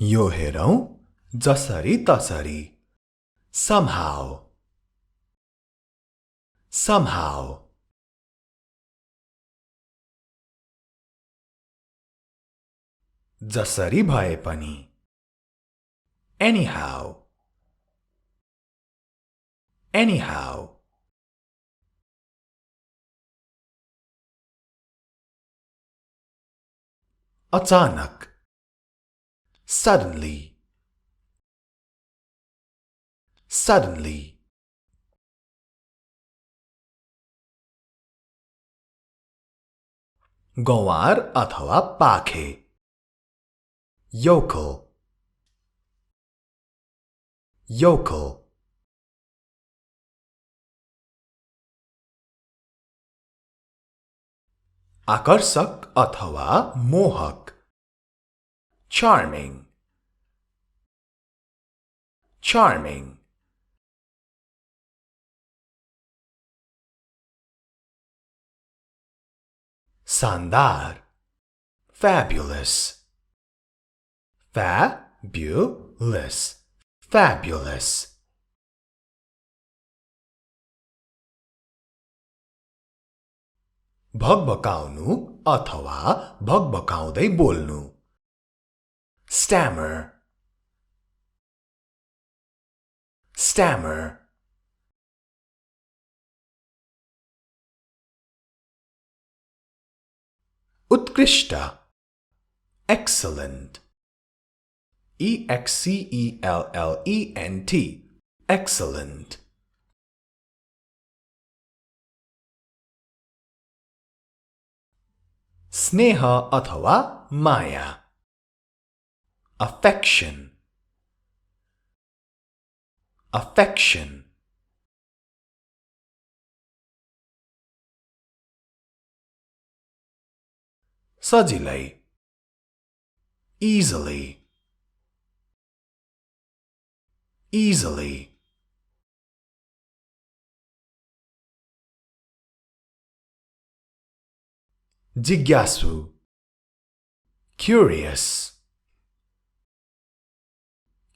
यो हेरौं जसरी तसरी somehow somehow जसरी भए पनि anyhow anyhow अचानक suddenly suddenly गौवार अथवा पाखे yokel yokel आकर्षक अथवा मोहक charming charming शानदार fabulous fabulous fabulous भगभकाउनु अथवा भगभकाउँदै बोल्नु stammer stammer उत्कृष्ट excellent excellent excellent स्नेह अथवा माया affection affection सजिलै easily easily जिज्ञासु curious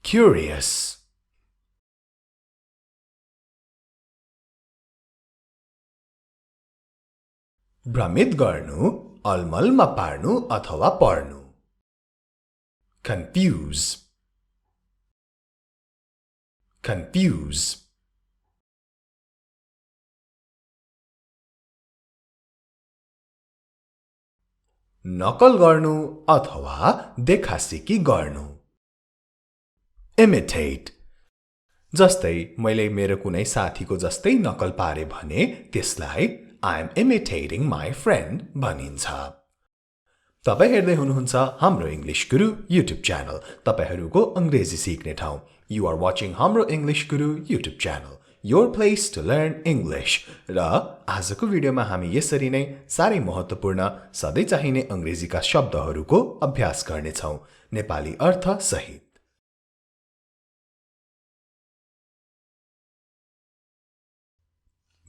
curious भ्रमित गर्नु अलमलमा पार्नु अथवा पर्नु confuse confuse नकल गर्नु अथवा देखासिकी गर्नु imitate जस्तै मैले मेरो कुनै साथीको जस्तै नकल पारे भने त्यसलाई I am imitating my friend भनिन्छ तपाई हेर्दै हुनुहुन्छ हाम्रो इंग्लिश गुरु YouTube च्यानल तपाईहरुको अंग्रेजी सिक्ने ठाउँ You are watching Hamro English Guru YouTube channel Your place to learn English र आजको भिडियोमा हामी यसरी नै सारै महत्त्वपूर्ण सधैं चाहिने अंग्रेजीका शब्दहरुको अभ्यास गर्ने छौं नेपाली अर्थ सहित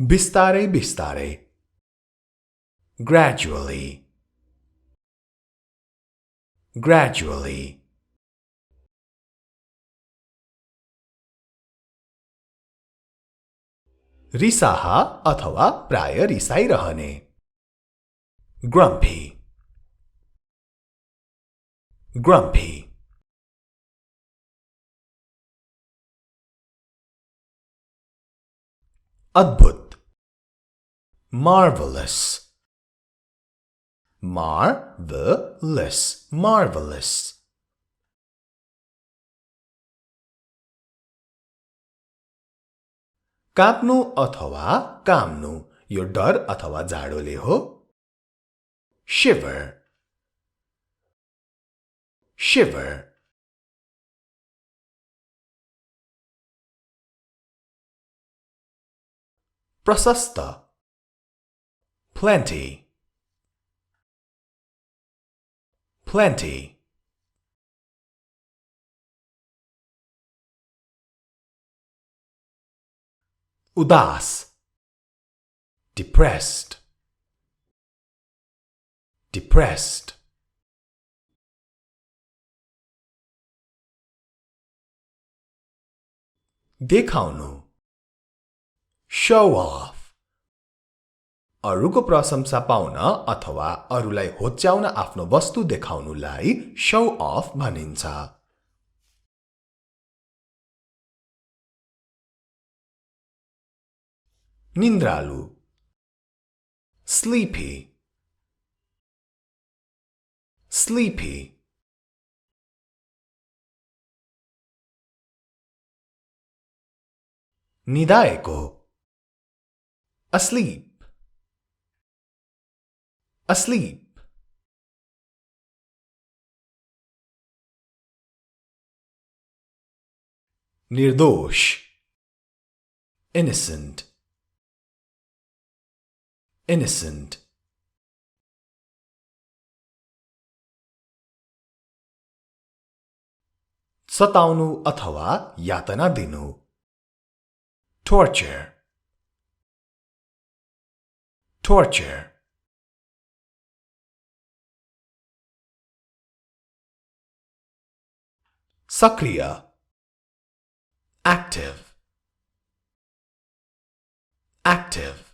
बिस्तारै बिस्तारै gradually gradually रिसाहा अथवा प्राय रिसाइरहने grumpy grumpy अद्भुत marvelous marvelous marvelous काप्नु अथवा काम्नु यो डर अथवा जाडोले हो shiver shiver प्रशस्त plenty plenty उदास depressed depressed देखाउनु show off अरूको प्रशंसा पाउन अथवा अरूलाई होच्याउन आफ्नो वस्तु देखाउनुलाई show off भनिन्छ निन्द्रालु sleepy sleepy निदाएको asleep asleep निर्दोष innocent innocent सताउनु अथवा यातना दिनु torture torture सक्रिय active active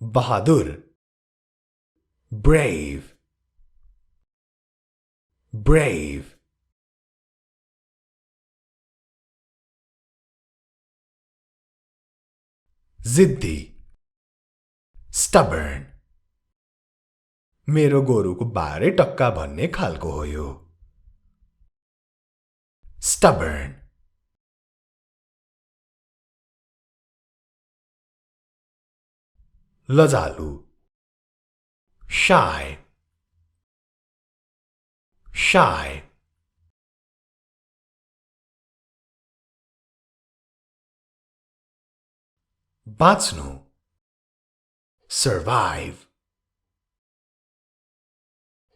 बहादुर brave brave जिद्दी stubborn मेरो गोरुको बारे टक्का भन्ने खालको हो यो stubborn लजालु shy shy बाँच्नु survive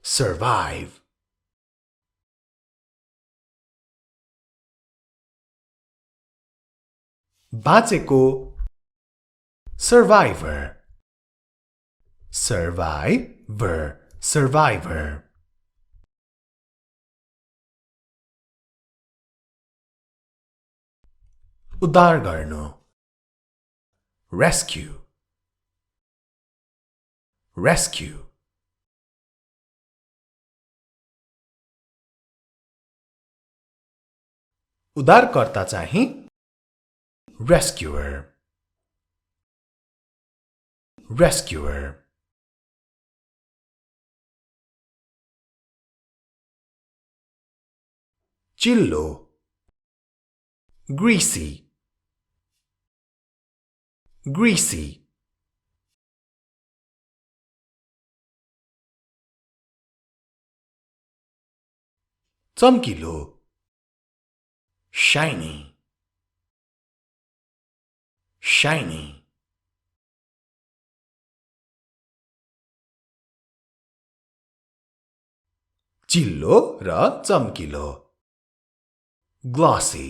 survive बाँचेको survivor survivor survivor उद्धार गर्नु rescue rescue उद्धारकर्ता चाहिँ rescuer rescuer चिल्लो greasy greasy चम्किलो shiny shiny चिल्लो र चम्किलो glossy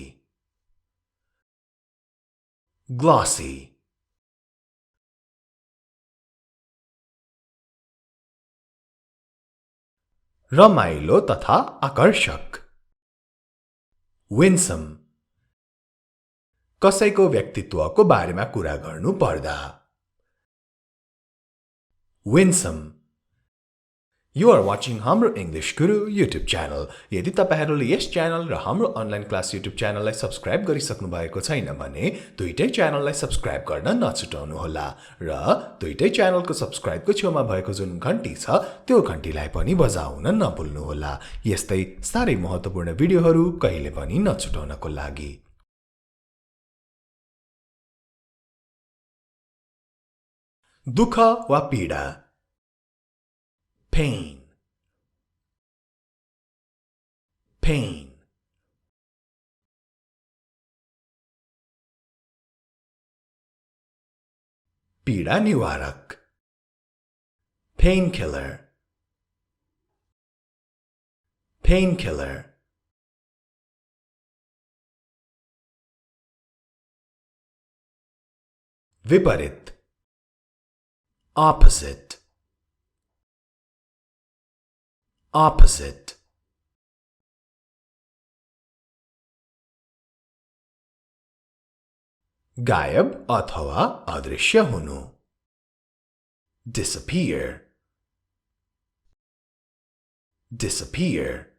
glossy रमाइलो तथा आकर्षक winsome कसैको व्यक्तित्वको बारेमा कुरा गर्नु पर्दा winsome You are watching Hamro English Guru YouTube channel. यदि तपाईहरुले यस च्यानल र हाम्रो अनलाइन क्लास YouTube च्यानललाई सब्स्क्राइब गरिसक्नु भएको छैन भने दुईटै च्यानललाई सब्स्क्राइब गर्न नछुटाउनु होला र दुईटै च्यानलको सब्स्क्राइबको छेउमा भएको जुन घण्टी छ त्यो घण्टीलाई पनि बजाउन नभुल्नु होला यस्तै सारै महत्त्वपूर्ण भिडियोहरु कहिले पनि नछुटाउनको लागि दुख वा पीडा pain pain पीडा निवारक painkiller painkiller विपरीत opposite opposite गायब अथवा अदृश्य हुनु. Disappear. Disappear.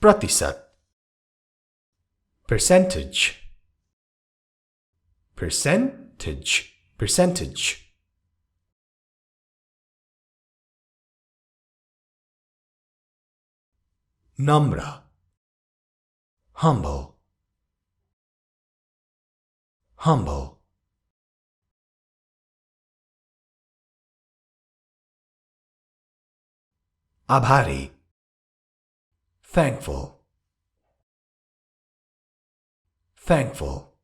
प्रतिशत. Percentage. Percentage. Percentage. Namra. Humble. Humble. Abhari. Thankful. Thankful.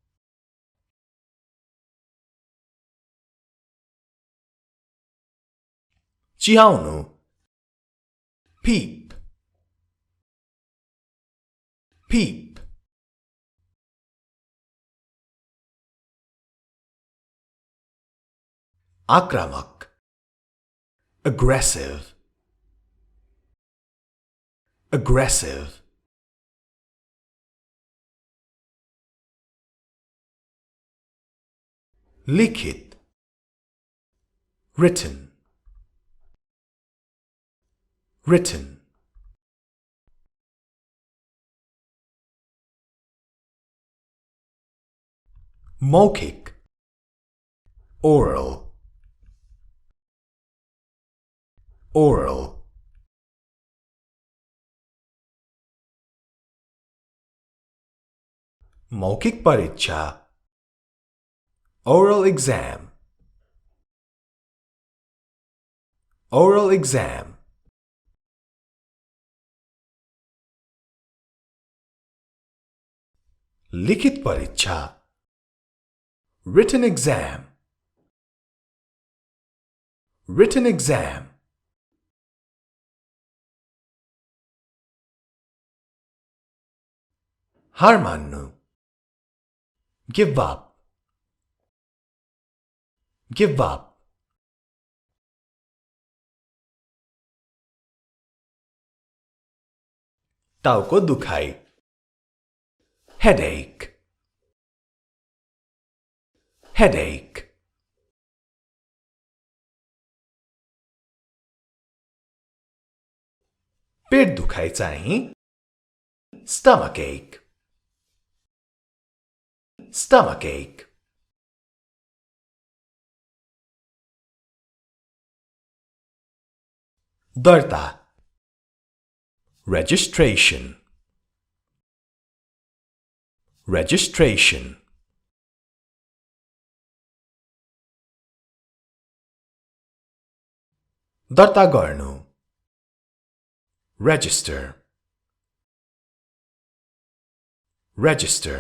Chihaunu. Peep. Peep. Akramak. Aggressive. Aggressive. Likhit. Written. Written. Maukhik. Oral. Oral. मौखिक परीक्षा. Oral exam. Oral exam. लिखित परीक्षा. Written exam. Written exam. हार मान्नु. Give up. Give up. टाउको दुखाइ. Headache. Headache. पेट दुखाइ चाहिँ stomach ache. Stomach ache. दर्ता. Registration. Registration. दर्ता गर्नु. Register. Register.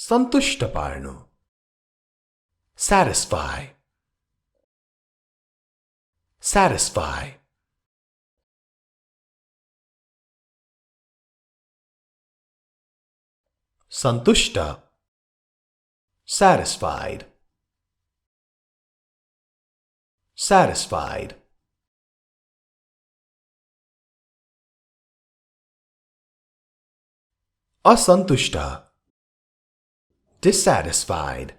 सन्तुष्ट पार्नु. Satisfy. Satisfy. सन्तुष्ट. Satisfied. Satisfied. असन्तुष्ट. Dissatisfied.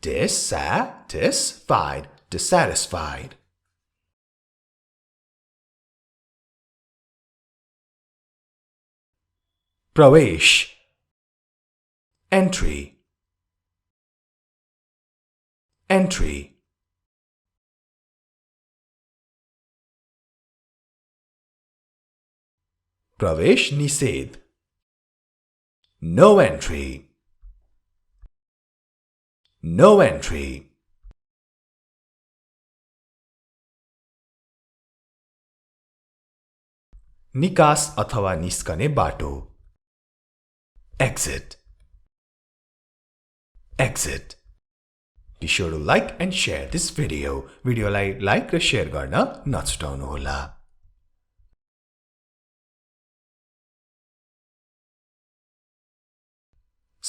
Dissatisfied. Dissatisfied. प्रवेश. Entry. Entry. प्रवेश निषेध. No entry. No entry. निकास अथवा निस्कने बाटो. Exit. Exit. Be sure to like and share this video. भिडियोलाई लाइक र शेयर गर्न नछुटाउनुहोला.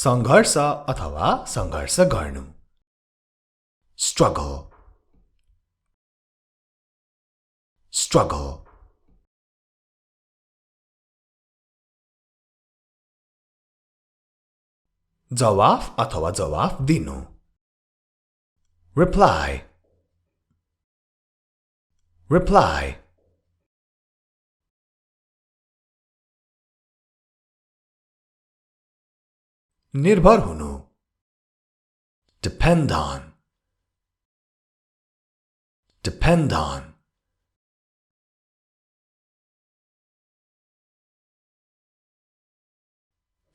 संघर्ष अथवा संघर्ष गर्नु. struggle, struggle. जवाफ अथवा जवाफ दिनु reply, reply. निर्भर हुनु depend on, depend on.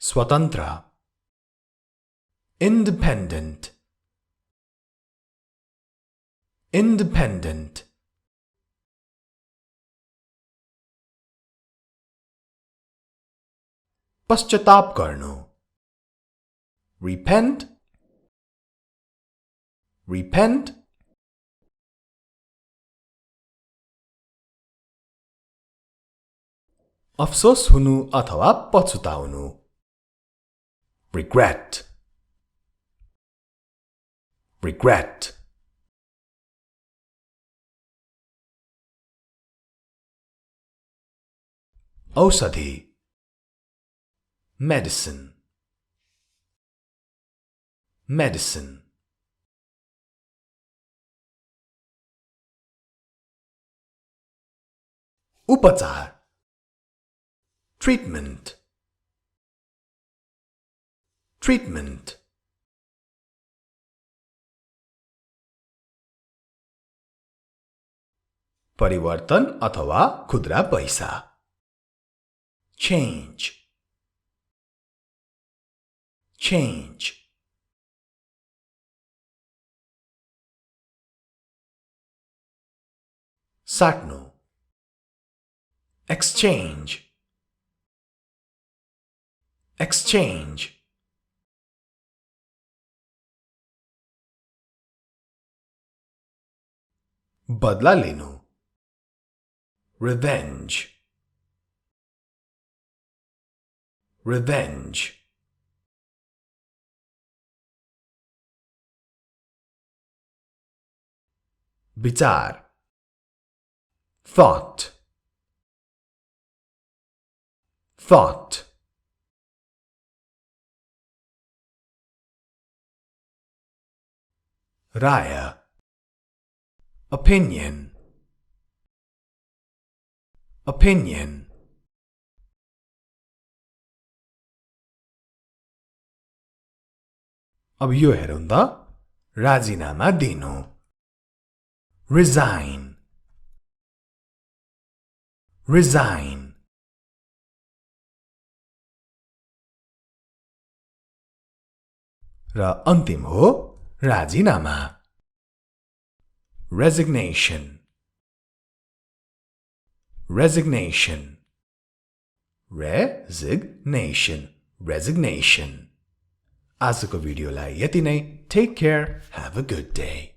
स्वतन्त्र independent, independent. पश्चाताप गर्नु repent, repent. अफसोस हुनु अथवा पछुताउनु regret, regret. औषधि medicine, medicine. उपचार treatment, treatment. परिवर्तन अथवा खुद्रा पैसा change, change. साट्नु exchange, exchange. बदला लिनु revenge, revenge. विचार thought, thought. राय opinion, opinion. अब यो हेरौं त राजीनामा दिनु resign, resign. र अन्तिम हो राजीनामा resignation, resignation. Resignation, resignation. आजको भिडियोलाई यति नै. Take care. Have a good day.